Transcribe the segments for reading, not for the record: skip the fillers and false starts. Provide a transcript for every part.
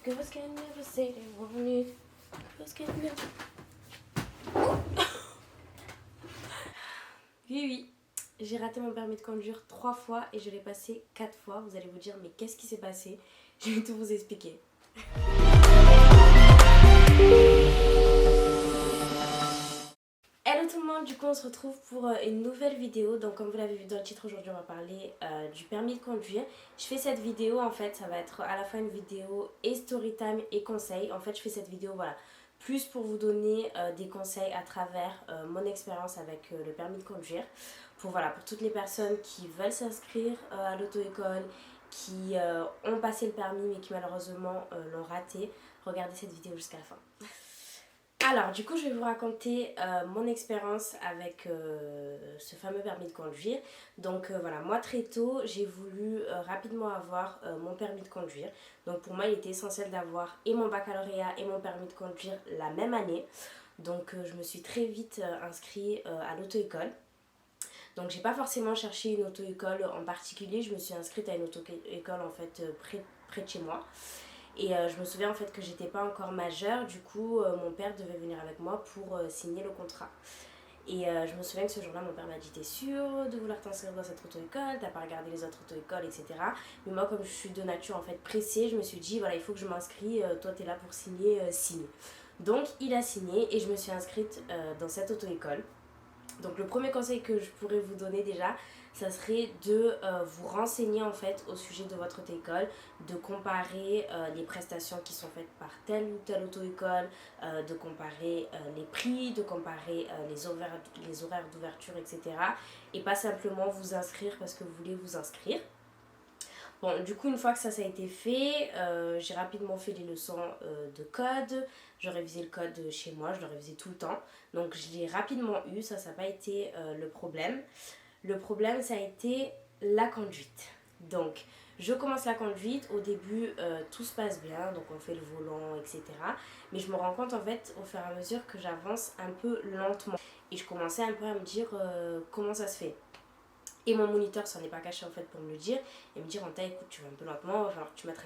Girls can never say they want it. Girls can never... Oui, oui. J'ai raté mon permis de conduire 3 fois et je l'ai passé 4 fois. Vous allez vous dire, mais qu'est-ce qui s'est passé? Je vais tout vous expliquer. Hello tout le monde, du coup on se retrouve pour une nouvelle vidéo. Donc comme vous l'avez vu dans le titre, aujourd'hui on va parler du permis de conduire. Je fais cette vidéo, en fait ça va être à la fois une vidéo et story time et conseils. En fait je fais cette vidéo voilà, plus pour vous donner des conseils à travers mon expérience avec le permis de conduire. Pour toutes les personnes qui veulent s'inscrire à l'auto-école, qui ont passé le permis mais qui malheureusement l'ont raté, regardez cette vidéo jusqu'à la fin. Alors, du coup, je vais vous raconter mon expérience avec ce fameux permis de conduire. Donc, voilà, moi, très tôt, j'ai voulu rapidement avoir mon permis de conduire. Donc, pour moi, il était essentiel d'avoir et mon baccalauréat et mon permis de conduire la même année. Donc, je me suis très vite inscrite à l'auto-école. Donc, j'ai pas forcément cherché une auto-école en particulier. Je me suis inscrite à une auto-école, en fait, près de chez moi. Et je me souviens en fait que j'étais pas encore majeure, du coup mon père devait venir avec moi pour signer le contrat. Et je me souviens que ce jour-là, mon père m'a dit: t'es sûre de vouloir t'inscrire dans cette auto-école, t'as pas regardé les autres auto-écoles, etc. Mais moi, comme je suis de nature en fait pressée, je me suis dit voilà, il faut que je m'inscris, toi t'es là pour signer, signe. Donc il a signé et je me suis inscrite dans cette auto-école. Donc le premier conseil que je pourrais vous donner déjà, ça serait de vous renseigner en fait au sujet de votre auto-école, de comparer les prestations qui sont faites par telle ou telle auto-école, de comparer les prix, de comparer les horaires d'ouverture, etc. Et pas simplement vous inscrire parce que vous voulez vous inscrire. Bon, du coup, une fois que ça a été fait, j'ai rapidement fait les leçons de code. Je révisais le code chez moi, je le révisais tout le temps. Donc, je l'ai rapidement eu, ça n'a pas été le problème. Le problème, ça a été la conduite. Donc, je commence la conduite. Au début, tout se passe bien, donc on fait le volant, etc. Mais je me rends compte, en fait, au fur et à mesure que j'avance un peu lentement. Et je commençais un peu à me dire comment ça se fait. Et mon moniteur s'en est pas caché en fait pour me le dire et me dire: Anta, écoute, tu vas un peu lentement, il va falloir que tu mettes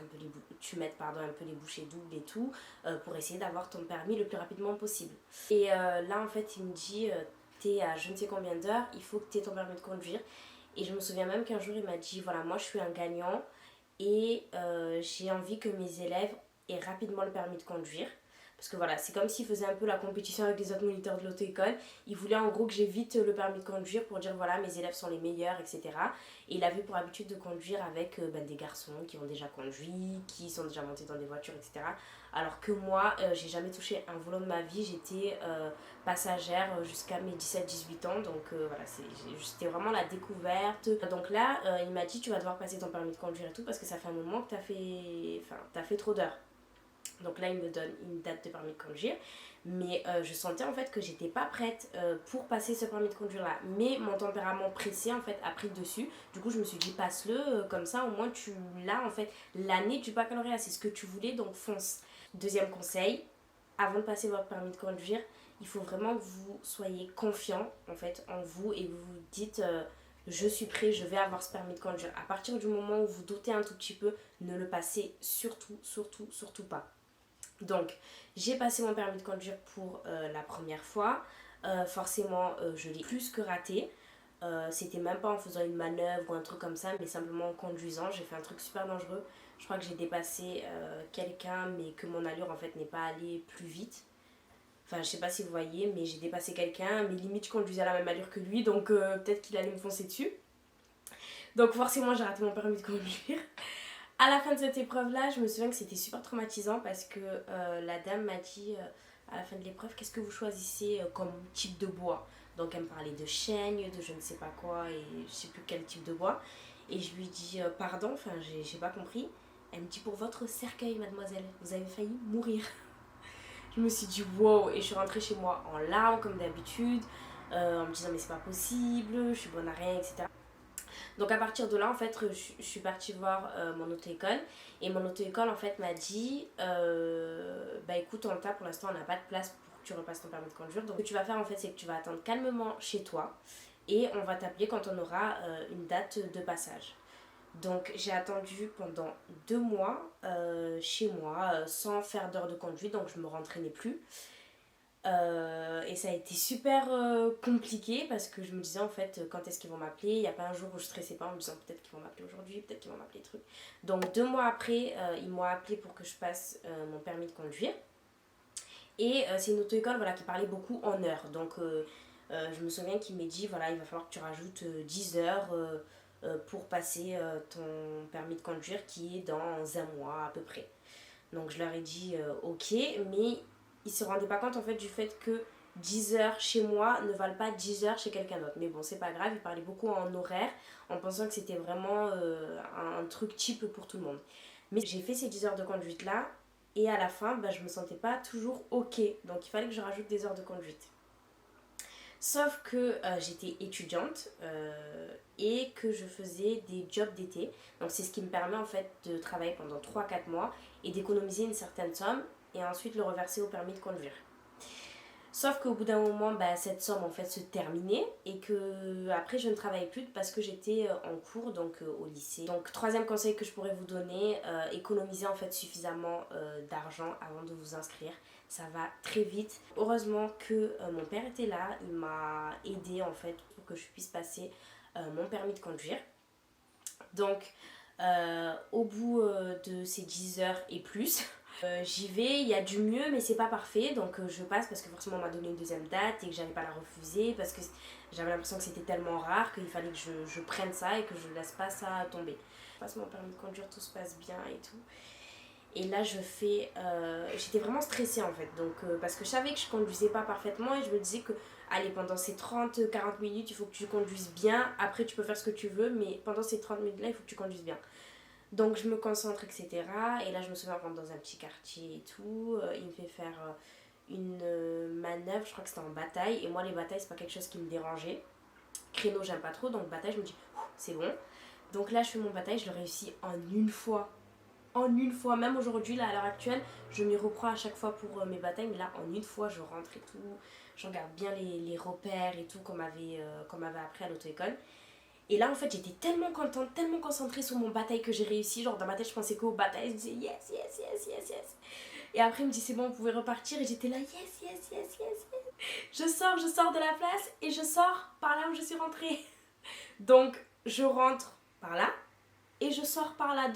un peu les bouchées doubles et tout pour essayer d'avoir ton permis le plus rapidement possible. Et là en fait il me dit: t'es à je ne sais combien d'heures, il faut que tu aies ton permis de conduire. Et je me souviens même qu'un jour il m'a dit: voilà, moi je suis un gagnant et j'ai envie que mes élèves aient rapidement le permis de conduire. Parce que voilà, c'est comme s'il faisait un peu la compétition avec les autres moniteurs de l'auto-école. Il voulait en gros que j'ai vite le permis de conduire pour dire voilà, mes élèves sont les meilleurs, etc. Et il avait pour habitude de conduire avec des garçons qui ont déjà conduit, qui sont déjà montés dans des voitures, etc. Alors que moi, j'ai jamais touché un volant de ma vie. J'étais passagère jusqu'à mes 17-18 ans. Donc voilà, c'était vraiment la découverte. Donc là, il m'a dit: tu vas devoir passer ton permis de conduire et tout parce que ça fait un moment que t'as fait trop d'heures. Donc là, il me donne une date de permis de conduire. Mais je sentais en fait que j'étais pas prête pour passer ce permis de conduire là. Mais mon tempérament pressé en fait a pris le dessus. Du coup, je me suis dit: passe-le, comme ça au moins tu l'as en fait l'année du baccalauréat. C'est ce que tu voulais, donc fonce. Deuxième conseil, avant de passer votre permis de conduire, il faut vraiment que vous soyez confiant en fait en vous et vous vous dites: je suis prêt, je vais avoir ce permis de conduire. À partir du moment où vous doutez un tout petit peu, ne le passez surtout pas. Donc, j'ai passé mon permis de conduire pour la première fois. Forcément, je l'ai plus que raté. C'était même pas en faisant une manœuvre ou un truc comme ça, mais simplement en conduisant. J'ai fait un truc super dangereux. Je crois que j'ai dépassé quelqu'un, mais que mon allure en fait n'est pas allée plus vite. Enfin, je sais pas si vous voyez, mais j'ai dépassé quelqu'un, mais limite je conduisais à la même allure que lui, donc peut-être qu'il allait me foncer dessus. Donc forcément, j'ai raté mon permis de conduire. À la fin de cette épreuve-là, je me souviens que c'était super traumatisant parce que la dame m'a dit à la fin de l'épreuve: qu'est-ce que vous choisissez comme type de bois? Donc elle me parlait de chêne, de je ne sais pas quoi et je sais plus quel type de bois. Et je lui dis: pardon, enfin j'ai pas compris. Elle me dit: pour votre cercueil, mademoiselle, vous avez failli mourir. Je me suis dit wow, et je suis rentrée chez moi en larmes comme d'habitude, en me disant: mais c'est pas possible, je suis bonne à rien, etc. Donc à partir de là, en fait, je suis partie voir mon auto-école. Et mon auto-école, en fait, m'a dit: bah écoute, pour l'instant, on n'a pas de place pour que tu repasses ton permis de conduire. Donc ce que tu vas faire, en fait, c'est que tu vas attendre calmement chez toi. Et on va t'appeler quand on aura une date de passage. Donc j'ai attendu pendant 2 mois chez moi sans faire d'heures de conduite, donc je me rentraînais plus. Et ça a été super compliqué parce que je me disais en fait quand est-ce qu'ils vont m'appeler. Il n'y a pas un jour où je stressais pas en me disant peut-être qu'ils vont m'appeler aujourd'hui, peut-être qu'ils vont m'appeler truc. Donc 2 mois après, ils m'ont appelé pour que je passe mon permis de conduire. Et c'est une auto-école voilà, qui parlait beaucoup en heures. Donc je me souviens qu'il m'a dit voilà, il va falloir que tu rajoutes 10 heures pour passer ton permis de conduire qui est dans un mois à peu près. Donc je leur ai dit ok, mais ils se rendaient pas compte en fait du fait que 10 heures chez moi ne valent pas 10 heures chez quelqu'un d'autre. Mais bon, c'est pas grave, ils parlaient beaucoup en horaire en pensant que c'était vraiment un truc type pour tout le monde. Mais j'ai fait ces 10 heures de conduite là et à la fin, bah, je me sentais pas toujours ok. Donc il fallait que je rajoute des heures de conduite. Sauf que j'étais étudiante et que je faisais des jobs d'été. Donc c'est ce qui me permet en fait de travailler pendant 3 4 mois et d'économiser une certaine somme et ensuite le reverser au permis de conduire. Sauf qu'au bout d'un moment, bah, cette somme en fait se terminait et que après je ne travaillais plus parce que j'étais en cours donc au lycée. Donc troisième conseil que je pourrais vous donner, économiser en fait suffisamment d'argent avant de vous inscrire. Ça va très vite. Heureusement que mon père était là, il m'a aidé en fait pour que je puisse passer mon permis de conduire. Donc au bout de ces 10 heures et plus, j'y vais, il y a du mieux mais c'est pas parfait donc je passe parce que forcément on m'a donné une deuxième date et que j'allais pas la refuser parce que j'avais l'impression que c'était tellement rare qu'il fallait que je prenne ça et que je laisse pas ça tomber. Je passe mon permis de conduire, tout se passe bien et tout. Et là je fais, j'étais vraiment stressée en fait donc parce que je savais que je conduisais pas parfaitement et je me disais que allez pendant ces 30-40 minutes il faut que tu conduises bien, après tu peux faire ce que tu veux mais pendant ces 30 minutes là il faut que tu conduises bien. Donc je me concentre, etc. Et là je me souviens, on rentre dans un petit quartier et tout. Il me fait faire une manœuvre, je crois que c'était en bataille. Et moi les batailles c'est pas quelque chose qui me dérangeait. Créneau j'aime pas trop, donc bataille je me dis c'est bon. Donc là je fais mon bataille, je le réussis en une fois. En une fois, même aujourd'hui là à l'heure actuelle, je m'y reprends à chaque fois pour mes batailles. Mais là en une fois je rentre et tout. Je regarde bien les repères et tout qu'on m'avait appris à l'auto-école. Et là, en fait, j'étais tellement contente, tellement concentrée sur mon bataille que j'ai réussi. Genre, dans ma tête, je pensais qu'au bataille, je disais yes, yes, yes, yes, yes. Et après, il me dit c'est bon, vous pouvez repartir. Et j'étais là, yes, yes, yes, yes. Je sors de la place et je sors par là où je suis rentrée. Donc, je rentre par là et je sors par là.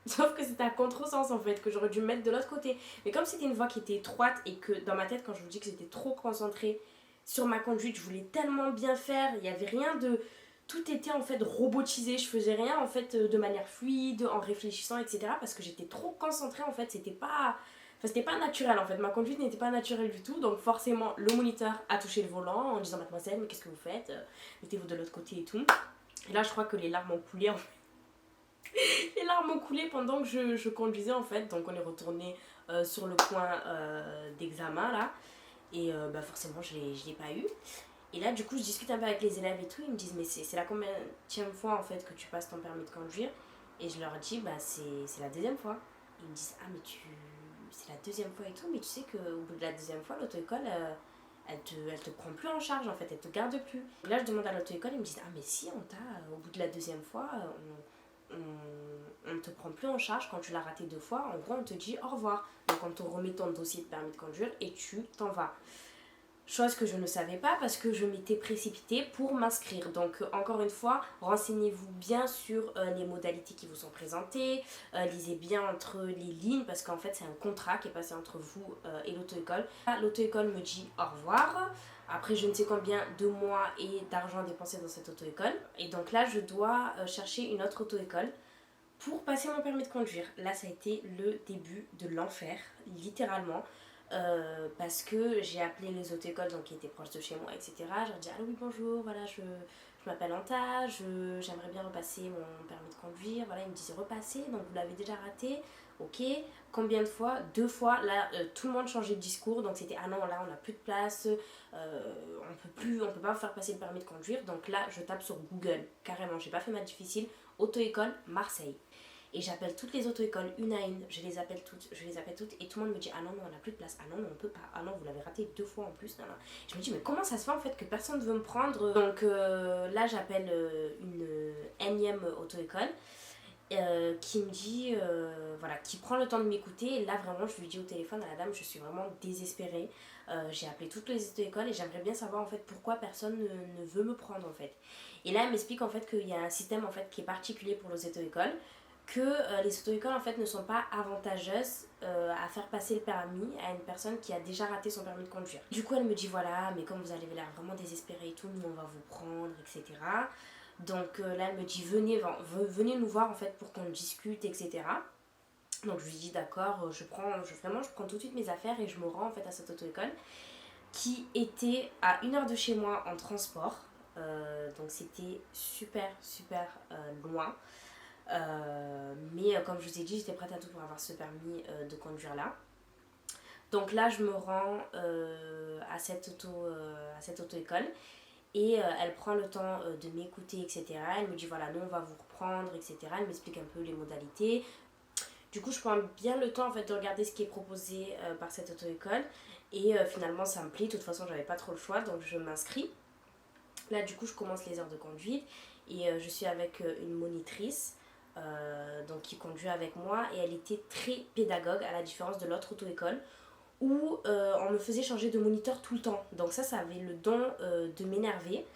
Sauf que c'était à contresens en fait, que j'aurais dû me mettre de l'autre côté. Mais comme c'était une voie qui était étroite et que dans ma tête, quand je vous dis que j'étais trop concentrée sur ma conduite, je voulais tellement bien faire, il n'y avait rien de. Tout était en fait robotisé, je faisais rien en fait de manière fluide, en réfléchissant, etc. Parce que j'étais trop concentrée en fait, c'était pas naturel en fait, ma conduite n'était pas naturelle du tout. Donc forcément, le moniteur a touché le volant en disant mademoiselle, mais qu'est-ce que vous faites, mettez-vous de l'autre côté et tout. Et là, je crois que les larmes ont coulé en fait. Les larmes ont coulé pendant que je conduisais en fait. Donc on est retourné sur le point d'examen là. Et bah forcément je l'ai pas eu. Et là du coup je discute un peu avec les élèves et tout. Ils me disent mais c'est la combienième fois en fait que tu passes ton permis de conduire. Et je leur dis bah c'est la deuxième fois. Ils me disent ah mais c'est la deuxième fois et tout. Mais tu sais qu'au bout de la deuxième fois l'auto-école elle te prend plus en charge en fait, elle te garde plus. Et là je demande à l'auto-école, ils me disent ah mais si on t'a, au bout de la deuxième fois, on ne te prend plus en charge quand tu l'as raté 2 fois. En gros on te dit au revoir. Donc on te remet ton dossier de permis de conduire et tu t'en vas. Chose que je ne savais pas parce que je m'étais précipitée pour m'inscrire. Donc encore une fois, renseignez-vous bien sur les modalités qui vous sont présentées. Lisez bien entre les lignes parce qu'en fait c'est un contrat qui est passé entre vous et l'auto-école. L'auto-école me dit au revoir. Après je ne sais combien de mois et d'argent dépensé dans cette auto-école. Et donc là je dois chercher une autre auto-école pour passer mon permis de conduire. Là ça a été le début de l'enfer, littéralement. Parce que j'ai appelé les auto-écoles donc, qui étaient proches de chez moi, etc. Je leur dis allô, oui, bonjour, voilà, je m'appelle Anta, j'aimerais bien repasser mon permis de conduire. Voilà, ils me disaient repasser, donc vous l'avez déjà raté, ok. Combien de fois? 2 fois. Là, tout le monde changeait de discours, donc c'était ah non, là on n'a plus de place, on peut pas faire passer le permis de conduire. Donc là, je tape sur Google, carrément, j'ai pas fait ma difficile, auto-école Marseille. Et j'appelle toutes les auto-écoles une à une, je les appelle toutes, et tout le monde me dit ah non, non, on n'a plus de place, ah non, non, on peut pas, ah non, vous l'avez raté 2 fois en plus, non, non. Je me dis mais comment ça se fait en fait que personne ne veut me prendre. Donc là j'appelle une énième auto-école qui me dit, voilà, qui prend le temps de m'écouter. Et là, vraiment, je lui dis au téléphone à la dame, je suis vraiment désespérée. J'ai appelé toutes les auto-écoles et j'aimerais bien savoir en fait pourquoi personne ne veut me prendre en fait. Et là, elle m'explique en fait qu'il y a un système en fait qui est particulier pour les auto-écoles, que les auto-écoles en fait ne sont pas avantageuses à faire passer le permis à une personne qui a déjà raté son permis de conduire. Du coup, elle me dit voilà, mais comme vous avez l'air vraiment désespéré et tout, nous on va vous prendre, etc. Donc là, elle me dit venez nous voir en fait pour qu'on discute, etc. Donc je lui dis d'accord, vraiment je prends tout de suite mes affaires et je me rends en fait à cette auto-école qui était à 1 heure de chez moi en transport. Donc c'était super loin. Mais comme je vous ai dit, j'étais prête à tout pour avoir ce permis de conduire là. Donc là, je me rends à cette auto-école et elle prend le temps de m'écouter, etc. Elle me dit voilà, nous on va vous reprendre, etc. Elle m'explique un peu les modalités. Du coup, je prends bien le temps en fait de regarder ce qui est proposé par cette auto-école et finalement ça me plaît. De toute façon, j'avais pas trop le choix donc je m'inscris. Là, du coup, je commence les heures de conduite et je suis avec une monitrice donc qui conduit avec moi et elle était très pédagogue à la différence de l'autre auto-école où on me faisait changer de moniteur tout le temps. Donc ça avait le don de m'énerver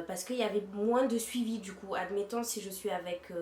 parce qu'il y avait moins de suivi du coup. Admettons si je suis avec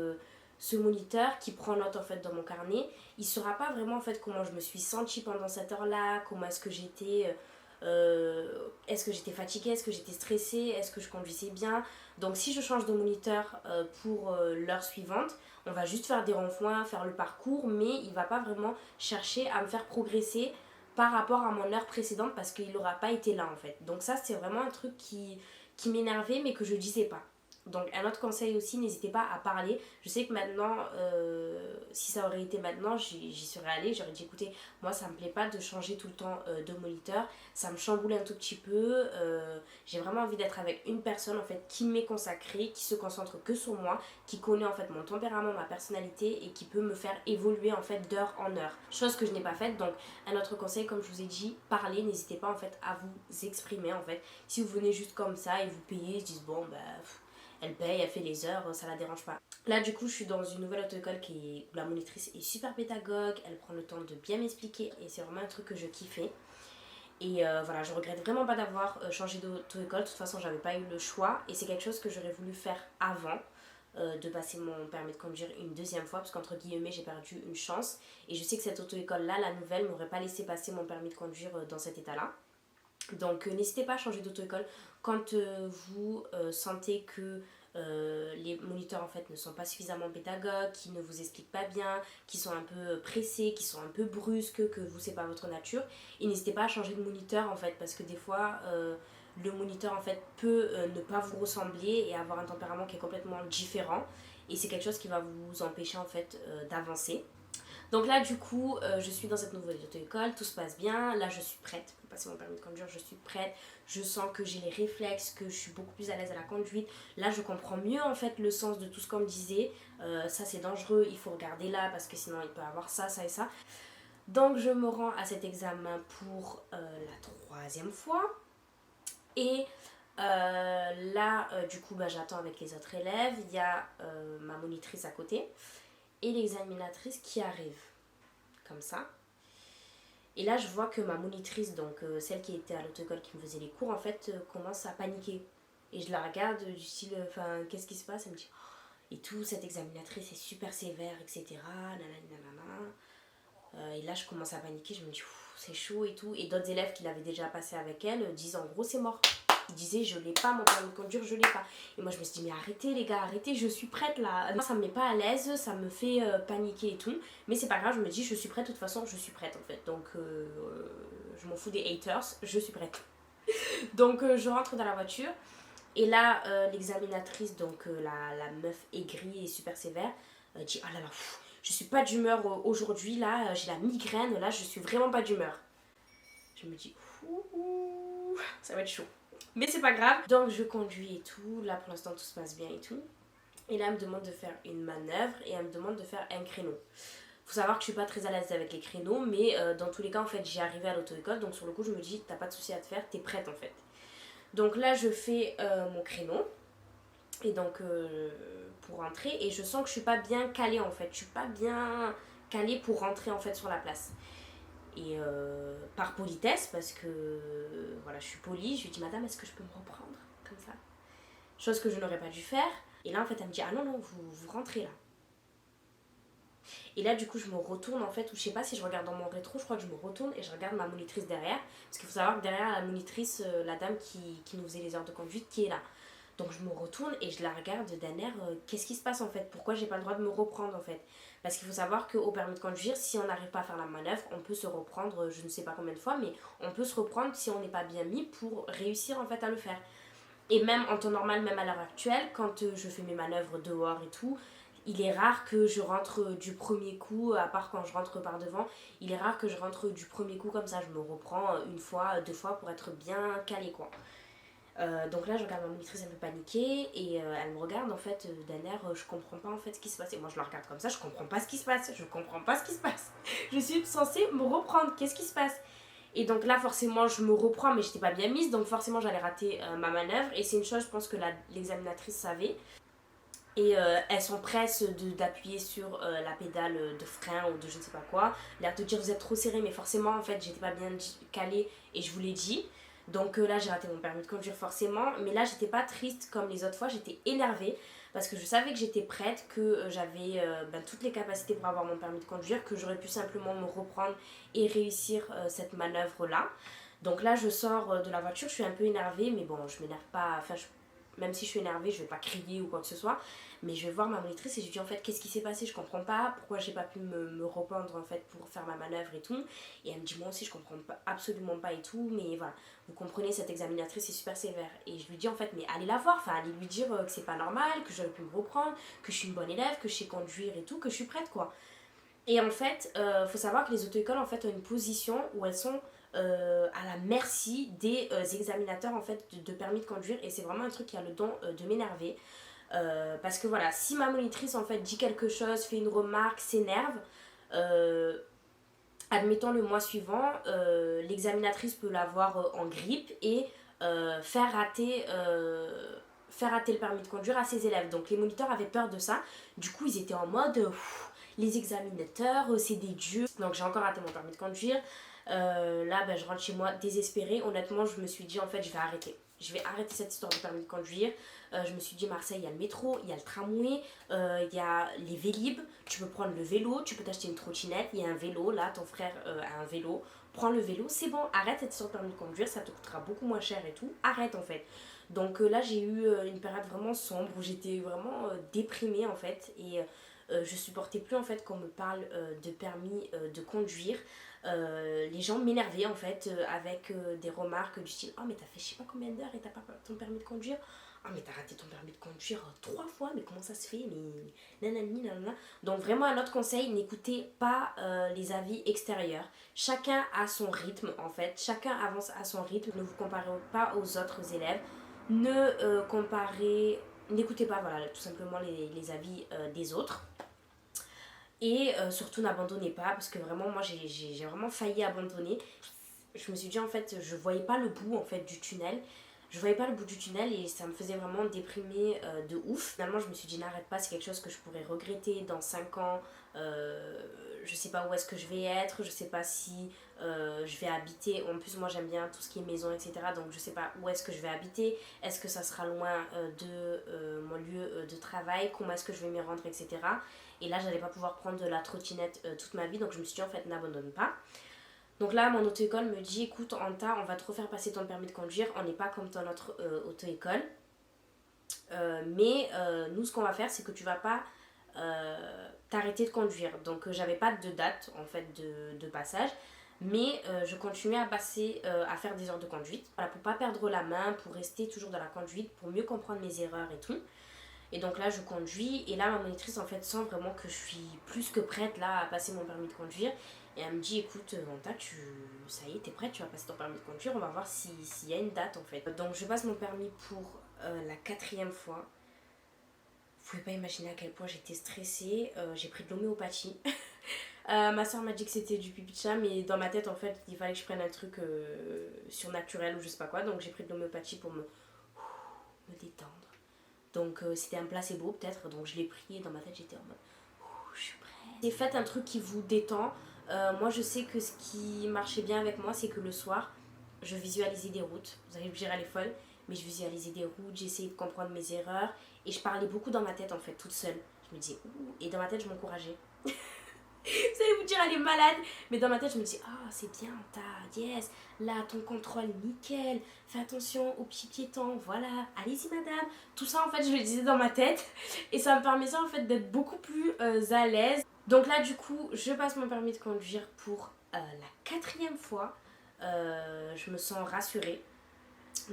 ce moniteur qui prend note en fait dans mon carnet, il ne saura pas vraiment en fait comment je me suis sentie pendant cette heure-là, comment est-ce que j'étais, est-ce que j'étais fatiguée, est-ce que j'étais stressée, est-ce que je conduisais bien. Donc si je change de moniteur pour l'heure suivante, on va juste faire des ronds-points, faire le parcours, mais il ne va pas vraiment chercher à me faire progresser par rapport à mon heure précédente parce qu'il n'aura pas été là en fait. Donc ça c'est vraiment un truc qui m'énervait mais que je disais pas. Donc un autre conseil aussi, n'hésitez pas à parler. Je sais que maintenant, si ça aurait été maintenant, j'y serais allée. J'aurais dit écoutez, moi ça me plaît pas de changer tout le temps de moniteur. Ça me chamboule un tout petit peu. J'ai vraiment envie d'être avec une personne en fait qui m'est consacrée, qui se concentre que sur moi, qui connaît en fait mon tempérament, ma personnalité et qui peut me faire évoluer en fait d'heure en heure. Chose que je n'ai pas faite. Donc un autre conseil, comme je vous ai dit, parlez. N'hésitez pas en fait à vous exprimer en fait. Si vous venez juste comme ça et vous payez, ils se disent bon bah elle paye, elle fait les heures, ça la dérange pas. Là du coup je suis dans une nouvelle auto-école où la monitrice est super pédagogue, elle prend le temps de bien m'expliquer et c'est vraiment un truc que je kiffais. Et voilà, je regrette vraiment pas d'avoir changé d'auto-école, de toute façon j'avais pas eu le choix et c'est quelque chose que j'aurais voulu faire avant de passer mon permis de conduire une deuxième fois parce qu'entre guillemets j'ai perdu une chance et je sais que cette auto-école là, la nouvelle, m'aurait pas laissé passer mon permis de conduire dans cet état là. Donc n'hésitez pas à changer d'auto-école quand vous sentez que les moniteurs en fait ne sont pas suffisamment pédagogues, qui ne vous expliquent pas bien, qui sont un peu pressés, qui sont un peu brusques, que vous c'est pas votre nature. Et n'hésitez pas à changer de moniteur en fait parce que des fois le moniteur en fait peut ne pas vous ressembler et avoir un tempérament qui est complètement différent et c'est quelque chose qui va vous empêcher en fait d'avancer. Donc là, du coup, je suis dans cette nouvelle auto-école, tout se passe bien. Là, je suis prête pour passer mon permis de conduire, je suis prête. Je sens que j'ai les réflexes, que je suis beaucoup plus à l'aise à la conduite. Là, je comprends mieux en fait le sens de tout ce qu'on me disait. Ça, c'est dangereux, il faut regarder là parce que sinon, il peut avoir ça, ça et ça. Donc, je me rends à cet examen pour la 3e fois. Et là, du coup, bah, j'attends avec les autres élèves. Il y a ma monitrice à côté et l'examinatrice qui arrive comme ça. Et là, je vois que ma monitrice, donc celle qui était à l'auto-école qui me faisait les cours, en fait, commence à paniquer. Et je la regarde du style, enfin, qu'est-ce qui se passe? Elle me dit, oh, et tout, cette examinatrice est super sévère, etc. Et là, je commence à paniquer, je me dis, c'est chaud et tout. Et d'autres élèves qui l'avaient déjà passé avec elle disent, en gros, c'est mort. Ils disaient, je l'ai pas, mon permis de conduire, je l'ai pas. Et moi, je me suis dit, mais arrêtez les gars, arrêtez, je suis prête là. Ça me met pas à l'aise, ça me fait paniquer et tout. Mais c'est pas grave, je me dis, je suis prête, de toute façon, je suis prête en fait. Donc, je m'en fous des haters, je suis prête. Donc, je rentre dans la voiture. Et là, l'examinatrice, donc la meuf aigrie et super sévère, dit, ah là là, je suis pas d'humeur aujourd'hui, là, j'ai la migraine, là, je suis vraiment pas d'humeur. Je me dis, ça va être chaud. Mais c'est pas grave. Donc je conduis et tout. Là pour l'instant tout se passe bien et tout. Et là elle me demande de faire une manœuvre et elle me demande de faire un créneau. Faut savoir que je suis pas très à l'aise avec les créneaux, mais dans tous les cas en fait j'y arrivé à l'auto-école. Donc sur le coup je me dis t'as pas de souci à te faire, t'es prête en fait. Donc là je fais mon créneau. Et donc pour rentrer, et je sens que je suis pas bien calée en fait, je suis pas bien calée pour rentrer en fait sur la place. Et par politesse, parce que voilà, je suis polie, je lui dis madame, est-ce que je peux me reprendre comme ça? Chose que je n'aurais pas dû faire. Et là en fait elle me dit ah non non, vous rentrez là. Et là du coup je me retourne en fait, ou je sais pas si je regarde dans mon rétro, je crois que je me retourne et je regarde ma monitrice derrière. Parce qu'il faut savoir que derrière la monitrice, la dame qui nous faisait les heures de conduite qui est là. Donc je me retourne et je la regarde d'un air, qu'est-ce qui se passe en fait? Pourquoi j'ai pas le droit de me reprendre en fait? Parce qu'il faut savoir qu'au permis de conduire, si on n'arrive pas à faire la manœuvre, on peut se reprendre, je ne sais pas combien de fois, mais on peut se reprendre si on n'est pas bien mis pour réussir en fait à le faire. Et même en temps normal, même à l'heure actuelle, quand je fais mes manœuvres dehors et tout, il est rare que je rentre du premier coup, à part quand je rentre par devant, il est rare que je rentre du premier coup comme ça, je me reprends une fois, deux fois pour être bien calé quoi. Donc là, je regarde ma monitrice un peu paniquée et elle me regarde en fait d'un air, je comprends pas en fait ce qui se passe. Et moi, je la regarde comme ça, je comprends pas ce qui se passe, je comprends pas ce qui se passe. Je suis censée me reprendre, qu'est-ce qui se passe? Et donc là, forcément, je me reprends, mais j'étais pas bien mise, donc forcément, j'allais rater ma manœuvre. Et c'est une chose, je pense que l'examinatrice savait. Et elle s'empresse d'appuyer sur la pédale de frein ou de je ne sais pas quoi. L'air de dire vous êtes trop serré, mais forcément, en fait, j'étais pas bien calée et je vous l'ai dit. Donc là, j'ai raté mon permis de conduire forcément. Mais là, j'étais pas triste comme les autres fois, j'étais énervée parce que je savais que j'étais prête, que j'avais toutes les capacités pour avoir mon permis de conduire, que j'aurais pu simplement me reprendre et réussir cette manœuvre-là. Donc là, je sors de la voiture, je suis un peu énervée, mais bon, je m'énerve pas. Enfin, même si je suis énervée, je vais pas crier ou quoi que ce soit. Mais je vais voir ma monitrice et je lui dis en fait qu'est-ce qui s'est passé, je comprends pas, pourquoi j'ai pas pu me reprendre en fait pour faire ma manœuvre et tout. Et elle me dit moi aussi je comprends pas, absolument pas et tout, mais voilà, vous comprenez, cette examinatrice est super sévère. Et je lui dis en fait mais allez la voir, enfin allez lui dire que c'est pas normal, que j'aurais pu me reprendre, que je suis une bonne élève, que je sais conduire et tout, que je suis prête quoi. Et en fait, faut savoir que les auto-écoles en fait ont une position où elles sont à la merci des examinateurs en fait de permis de conduire, et c'est vraiment un truc qui a le don de m'énerver. Parce que voilà, si ma monitrice en fait dit quelque chose, fait une remarque, s'énerve, euh, admettons le mois suivant, l'examinatrice peut l'avoir en grippe et faire rater le permis de conduire à ses élèves. Donc les moniteurs avaient peur de ça. Du coup, ils étaient en mode les examinateurs, c'est des dieux. Donc j'ai encore raté mon permis de conduire. Là, je rentre chez moi désespérée. Honnêtement, je me suis dit en fait, je vais arrêter. Je vais arrêter cette histoire de permis de conduire. Je me suis dit, Marseille, il y a le métro, il y a le tramway, il y a les Vélib. Tu peux prendre le vélo, tu peux t'acheter une trottinette. Il y a un vélo, là, ton frère a un vélo. Prends le vélo, c'est bon, arrête cette histoire de permis de conduire, ça te coûtera beaucoup moins cher et tout. Arrête en fait. Donc là, j'ai eu une période vraiment sombre où j'étais vraiment déprimée en fait. Et je supportais plus en fait qu'on me parle de permis de conduire. Les gens m'énervaient en fait avec des remarques du style oh mais t'as fait je sais pas combien d'heures et t'as pas ton permis de conduire, oh mais t'as raté ton permis de conduire 3 fois, mais comment ça se fait, mais nanani nanana. Donc vraiment un autre conseil, n'écoutez pas les avis extérieurs, chacun a son rythme en fait, chacun avance à son rythme, ne vous comparez pas aux autres élèves, ne comparez, n'écoutez pas voilà tout simplement les avis des autres. Et surtout n'abandonnez pas, parce que vraiment moi j'ai vraiment failli abandonner. Je me suis dit en fait je voyais pas le bout en fait du tunnel. Je voyais pas le bout du tunnel et ça me faisait vraiment déprimer de ouf. Finalement je me suis dit n'arrête pas, c'est quelque chose que je pourrais regretter dans 5 ans. Je sais pas où est-ce que je vais être, je sais pas si je vais habiter. En plus moi j'aime bien tout ce qui est maison etc. Donc je sais pas où est-ce que je vais habiter. Est-ce que ça sera loin de mon lieu de travail, comment est-ce que je vais m'y rendre etc. Et là, j'allais pas pouvoir prendre de la trottinette toute ma vie. Donc, je me suis dit, en fait, n'abandonne pas. Donc là, mon auto-école me dit, écoute, Anta, on va te refaire passer ton permis de conduire. On n'est pas comme dans notre auto-école. Mais nous, ce qu'on va faire, c'est que tu vas pas t'arrêter de conduire. Donc, j'avais pas de date, en fait, de passage. Mais je continuais à faire des heures de conduite. Voilà, pour pas perdre la main, pour rester toujours dans la conduite, pour mieux comprendre mes erreurs et tout. Et donc là, je conduis. Et là, ma monitrice, en fait, sent vraiment que je suis plus que prête là à passer mon permis de conduire. Et elle me dit, écoute, Vanta, ça y est, t'es prête, tu vas passer ton permis de conduire. On va voir s'il y a une date, en fait. Donc, je passe mon permis pour la 4e fois. Vous pouvez pas imaginer à quel point j'étais stressée. J'ai pris de l'homéopathie. Ma soeur m'a dit que c'était du pipi de chat, mais dans ma tête, en fait, il fallait que je prenne un truc surnaturel ou je sais pas quoi. Donc, j'ai pris de l'homéopathie pour me détendre, Donc c'était un placebo peut-être, donc je l'ai pris et dans ma tête j'étais en mode ouh, je suis prête. Et faites un truc qui vous détend. Moi je sais que ce qui marchait bien avec moi, c'est que le soir, je visualisais des routes. Vous allez me dire elle est folle, mais je visualisais des routes, j'essayais de comprendre mes erreurs et je parlais beaucoup dans ma tête en fait, toute seule. Je me disais ouh, et dans ma tête je m'encourageais. Vous allez vous dire elle est malade, mais dans ma tête je me dis ah c'est bien, t'as yes, là ton contrôle nickel, fais attention aux petits piétons, voilà, allez-y madame. Tout ça en fait je le disais dans ma tête et ça me permettait en fait d'être beaucoup plus à l'aise. Donc là du coup je passe mon permis de conduire pour la 4e fois. Je me sens rassurée.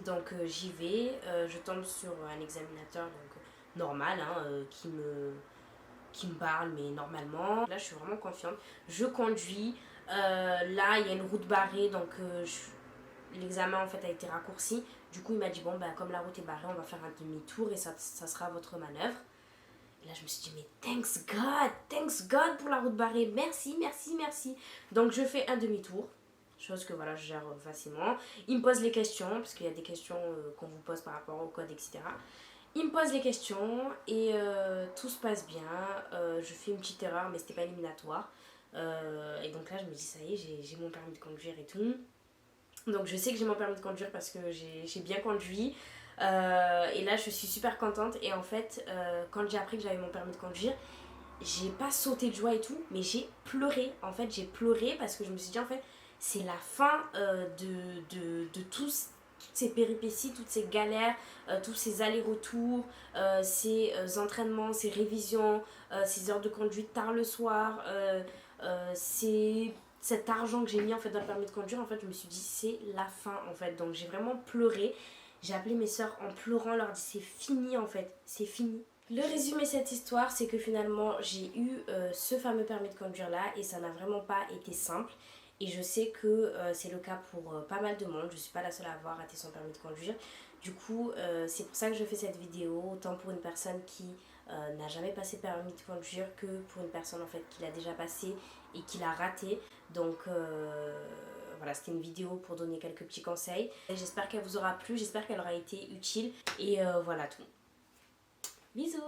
Donc j'y vais, je tombe sur un examinateur donc, normal hein, qui me parle, mais normalement. Là, je suis vraiment confiante. Je conduis. Là, il y a une route barrée, donc l'examen en fait a été raccourci. Du coup, il m'a dit bon, bah, comme la route est barrée, on va faire un demi-tour et ça sera votre manœuvre. Et là, je me suis dit, mais thanks God pour la route barrée. Merci, merci, merci. Donc, je fais un demi-tour. Chose que voilà, je gère facilement. Il me pose les questions, parce qu'il y a des questions qu'on vous pose par rapport au code, etc. Il me pose les questions et tout se passe bien. Je fais une petite erreur, mais c'était pas éliminatoire. Et donc là, je me dis, ça y est, j'ai mon permis de conduire et tout. Donc je sais que j'ai mon permis de conduire parce que j'ai bien conduit. Et là, je suis super contente. Et en fait, quand j'ai appris que j'avais mon permis de conduire, j'ai pas sauté de joie et tout, mais j'ai pleuré. En fait, j'ai pleuré parce que je me suis dit, en fait, c'est la fin de toutes ces péripéties, toutes ces galères, tous ces allers-retours, ces entraînements, ces révisions, ces heures de conduite tard le soir, cet argent que j'ai mis en fait dans le permis de conduire. En fait, je me suis dit, c'est la fin en fait. Donc, j'ai vraiment pleuré. J'ai appelé mes soeurs en pleurant, leur dit c'est fini en fait, c'est fini. Le résumé de cette histoire, c'est que finalement j'ai eu ce fameux permis de conduire là et ça n'a vraiment pas été simple. Et je sais que c'est le cas pour pas mal de monde, je suis pas la seule à avoir raté son permis de conduire. Du coup, c'est pour ça que je fais cette vidéo, autant pour une personne qui n'a jamais passé permis de conduire que pour une personne en fait qui l'a déjà passé et qui l'a raté. Donc voilà, c'était une vidéo pour donner quelques petits conseils. J'espère qu'elle vous aura plu, j'espère qu'elle aura été utile et voilà tout. Bisous!